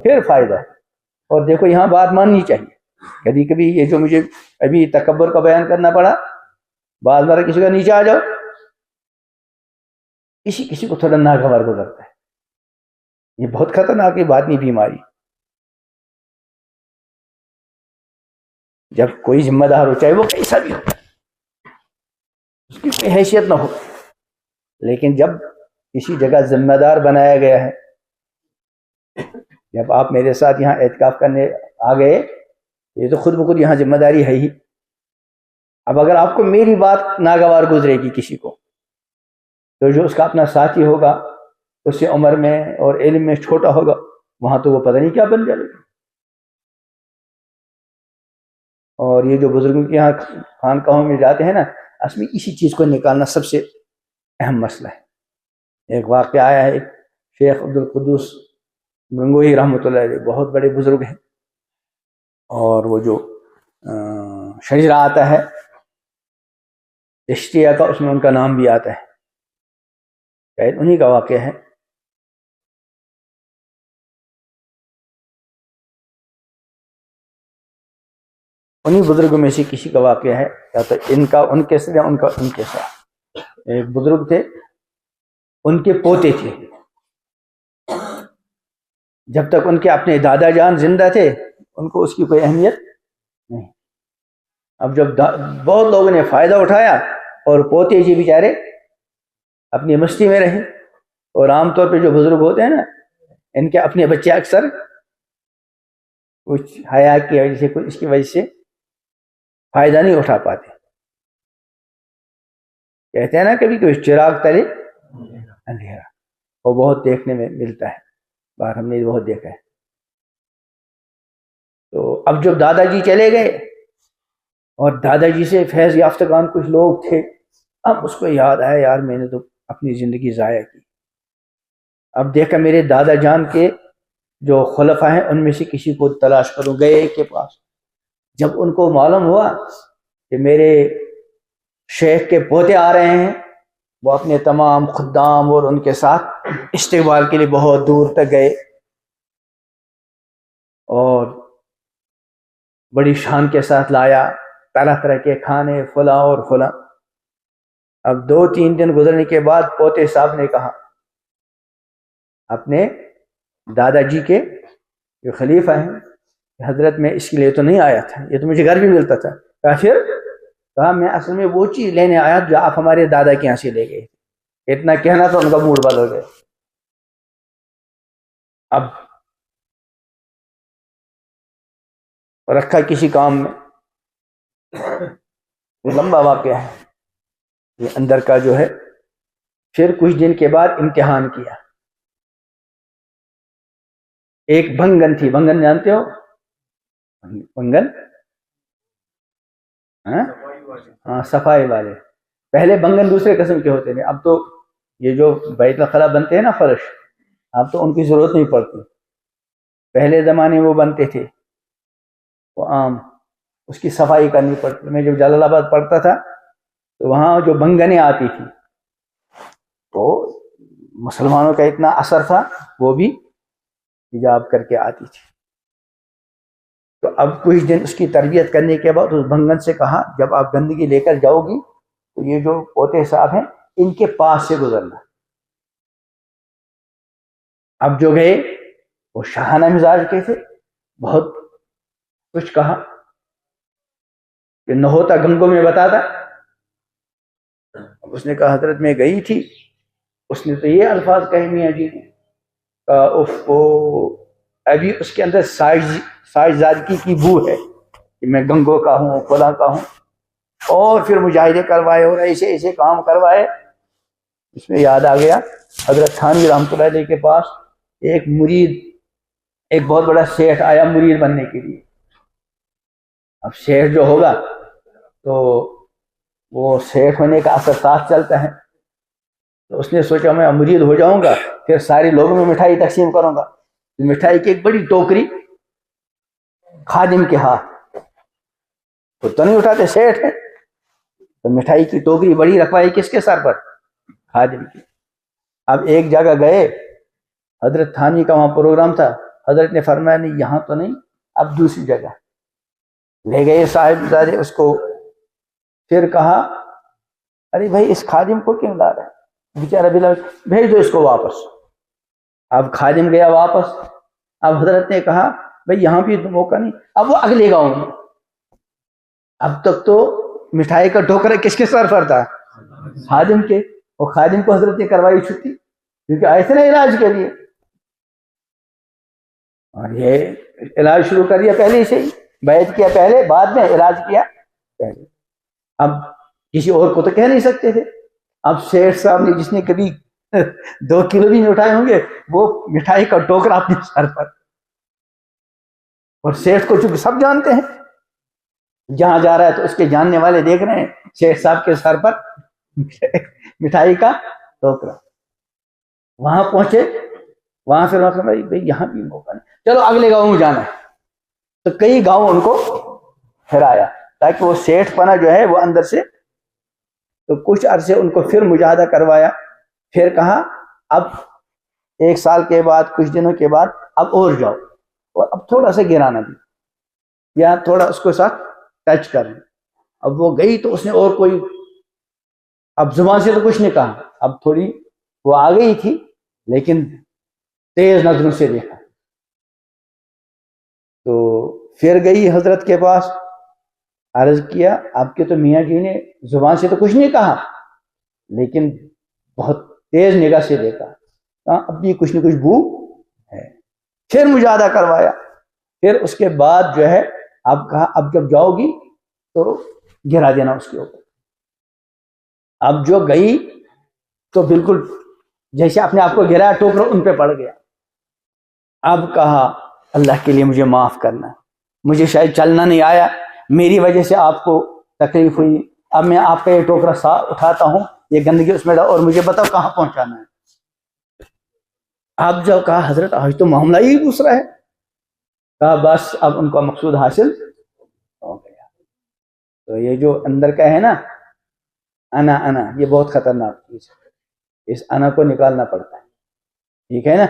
پھر فائدہ ہے. اور دیکھو یہاں بات ماننی چاہیے. کبھی کبھی یہ جو مجھے ابھی تکبر کا بیان کرنا پڑا، بعض بار کسی کا نیچے آ جاؤ، کسی کو تھوڑا ناگوار گزرتا ہے. یہ بہت خطرناک ہے باطنی بیماری. جب کوئی ذمہ دار ہو، چاہے وہ کیسا بھی ہو، اس کی کوئی حیثیت نہ ہو، لیکن جب کسی جگہ ذمہ دار بنایا گیا ہے، جب آپ میرے ساتھ یہاں اعتکاف کرنے آ گئے، یہ تو خود بخود یہاں ذمہ داری ہے ہی. اب اگر آپ کو میری بات ناگوار گزرے گی کسی کو، تو جو اس کا اپنا ساتھی ہوگا، اس سے عمر میں اور علم میں چھوٹا ہوگا، وہاں تو وہ پتہ نہیں کیا بن جائے گا. اور یہ جو بزرگوں کے یہاں خانقاہوں میں جاتے ہیں نا، اصل میں اسی چیز کو نکالنا سب سے اہم مسئلہ ہے. ایک واقعہ آیا ہے، ایک شیخ عبدالقدوس گنگوہی رحمۃ اللہ علیہ، بہت بڑے بزرگ ہیں، اور وہ جو شجرہ آتا ہے اشتیہ کا، اس میں ان کا نام بھی آتا ہے، شاید انہی کا واقعہ ہے. انہی بزرگوں میں سے کسی کا واقعہ ہے، یا تو ان کا ان کے ساتھ یا ان کا ان کے ساتھ. ایک بزرگ تھے، ان کے پوتے تھے. جب تک ان کے اپنے دادا جان زندہ تھے، ان کو اس کی کوئی اہمیت نہیں. اب جب بہت لوگوں نے فائدہ اٹھایا، اور پوتے جی بیچارے اپنی مستی میں رہے. اور عام طور پہ جو بزرگ ہوتے ہیں نا، ان کے اپنے بچے اکثر کچھ حیا کی وجہ سے، کچھ اس کی وجہ سے فائدہ نہیں اٹھا پاتے. کہتے ہیں نا کبھی کوئی چراغ تلے اندھیرا، وہ بہت دیکھنے میں ملتا ہے. بار ہم نے بہت دیکھا ہے. تو اب جب دادا جی چلے گئے، اور دادا جی سے فیض یافتگان کچھ لوگ تھے، اب اس کو یاد آیا، یار میں نے تو اپنی زندگی ضائع کی. اب دیکھا میرے دادا جان کے جو خلفاء ہیں، ان میں سے کسی کو تلاش کروں. گئے ایک کے پاس. جب ان کو معلوم ہوا کہ میرے شیخ کے پوتے آ رہے ہیں، وہ اپنے تمام خدام اور ان کے ساتھ استقبال کے لیے بہت دور تک گئے، اور بڑی شان کے ساتھ لایا، طرح طرح کے کھانے، فلاں اور فلاں. اب 2-3 دن گزرنے کے بعد پوتے صاحب نے کہا اپنے دادا جی کے جو خلیفہ ہیں، حضرت میں اس کے لیے تو نہیں آیا تھا، یہ تو مجھے گھر بھی ملتا تھا. کہا میں اصل میں وہ چیز لینے آیا جو آپ ہمارے دادا کے یہاں سے لے گئے. اتنا کہنا تو ان کا موڈ بدل ہو گیا. اب رکھا کسی کام میں، یہ لمبا واقعہ ہے یہ اندر کا جو ہے. پھر کچھ دن کے بعد امتحان کیا. ایک بھنگن تھی، بھنگن جانتے ہو؟ بھنگن، ہاں صفائی والے. پہلے بھنگن دوسرے قسم کے ہوتے تھے. اب تو یہ جو بیت الخلاء بنتے ہیں نا فرش، اب تو ان کی ضرورت نہیں پڑتی. پہلے زمانے میں وہ بنتے تھے، وہ عام، اس کی صفائی کرنی پڑتی. میں جب جلال آباد پڑھتا تھا تو وہاں جو بھنگنیں آتی تھی، تو مسلمانوں کا اتنا اثر تھا، وہ بھی حجاب کر کے آتی تھی. تو اب کچھ دن اس کی تربیت کرنے کے بعد اس بھنگن سے کہا جب آپ گندگی لے کر جاؤ گی تو یہ جو پوتے صاحب ہیں ان کے پاس سے گزرنا. اب جو گئے وہ شاہانہ مزاج کے تھے، بہت کچھ کہا کہ نہ ہوتا گنگوں میں بتاتا. اس نے کہا حضرت میں گئی تھی، اس نے تو یہ الفاظ کہے میاں جی نے، کہا اف کو ابھی اس کے اندر سائزادگی کی بو ہے کہ میں گنگوں کا ہوں، فلاں کا ہوں. اور پھر مجاہدے کروائے اور ایسے ایسے کام کروائے. اس میں یاد آ گیا حضرت تھانوی رحمۃ اللہ علیہ کے پاس ایک مرید، ایک بہت بڑا شیخ آیا مرید بننے کے لیے. اب شیخ جو ہوگا تو وہ شیخ ہونے کا اثر ساتھ چلتا ہے. تو اس نے سوچا میں مرید ہو جاؤں گا، پھر سارے لوگوں میں مٹھائی تقسیم کروں گا. مٹھائی کی ایک بڑی ٹوکری خادم کے ہاتھ، خود تو نہیں اٹھاتے، شیخ ہے تو مٹھائی کی ٹوکری بڑی رکھوائی کس کے سر پر؟ خادم کی. اب ایک جگہ گئے، حضرت تھانوی کا وہاں پروگرام تھا، حضرت نے فرمایا نہیں یہاں تو نہیں، اب دوسری جگہ لے گئے صاحب زادے اس کو. پھر کہا ارے بھائی اس خادم کو کیوں لا رہا ہے، بیچارہ بلال، بھیج دو اس کو واپس. اب خادم گیا واپس. اب حضرت نے کہا بھائی یہاں بھی موقع نہیں. اب وہ اگلے گاؤں میں. اب تک تو مٹھائی کا ٹوکرا کس کے سر پر تھا؟ خادم کے. اور خادم کو حضرت نے کروائی چھٹی، کیونکہ آئے تھے نا علاج کے لیے. اور یہ علاج شروع کر دیا پہلے سے ہی، بیعت کیا پہلے، بعد میں علاج کیا پہلے. اب کسی اور کو تو کہہ نہیں سکتے تھے. اب شیخ صاحب نے، جس نے کبھی 2 کلو بھی نہیں اٹھائے ہوں گے، وہ مٹھائی کا ٹوکرا اپنے سر پر. اور شیخ کو چونکہ سب جانتے ہیں، جہاں جا رہا ہے تو اس کے جاننے والے دیکھ رہے ہیں شیخ صاحب کے سر پر مٹھائی کا ٹوکرا. وہاں پہنچے، وہاں پھر بھائی یہاں بھی موقع نہیں، چلو اگلے گاؤں میں جانا ہے. تو کئی گاؤں ان کو پھرایا تاکہ وہ سیٹھ پنا جو ہے وہ اندر سے. تو کچھ عرصے ان کو پھر مجاہدہ کروایا. پھر کہا اب 1 سال کے بعد، کچھ دنوں کے بعد اب اور جاؤ، اور اب تھوڑا سا گرانا بھی، یا تھوڑا اس کو ساتھ ٹچ کریں. اب وہ گئی تو اس نے اور کوئی، اب زبان سے تو کچھ نہیں کہا، اب تھوڑی وہ آ گئی تھی لیکن تیز نظروں سے دیکھا. تو پھر گئی حضرت کے پاس، عرض کیا آپ کے تو میاں جی نے زبان سے تو کچھ نہیں کہا لیکن بہت تیز نگاہ سے دیکھا، اب بھی کچھ نہ کچھ بو ہے. پھر مجاہدہ کروایا. پھر اس کے بعد جو ہے اب کہا اب جب جاؤ گی تو گرا دینا اس کے اوپر. اب جو گئی تو بالکل جیسے اپنے آپ کو گرایا، ٹوکرا ان پہ پڑ گیا. اب کہا اللہ کے لیے مجھے معاف کرنا، مجھے شاید چلنا نہیں آیا، میری وجہ سے آپ کو تکلیف ہوئی. اب میں آپ کا یہ ٹوکرا اٹھاتا ہوں، یہ گندگی اس میں ڈال، اور مجھے بتاؤ کہاں پہنچانا ہے. اب جو کہا حضرت آج تو معاملہ ہی دوسرا ہے. کہا بس اب ان کا مقصود حاصل ہو گیا. تو یہ جو اندر کا ہے نا انا، یہ بہت خطرناک چیز ہے. اس انا کو نکالنا پڑتا ہے، ٹھیک ہے نا.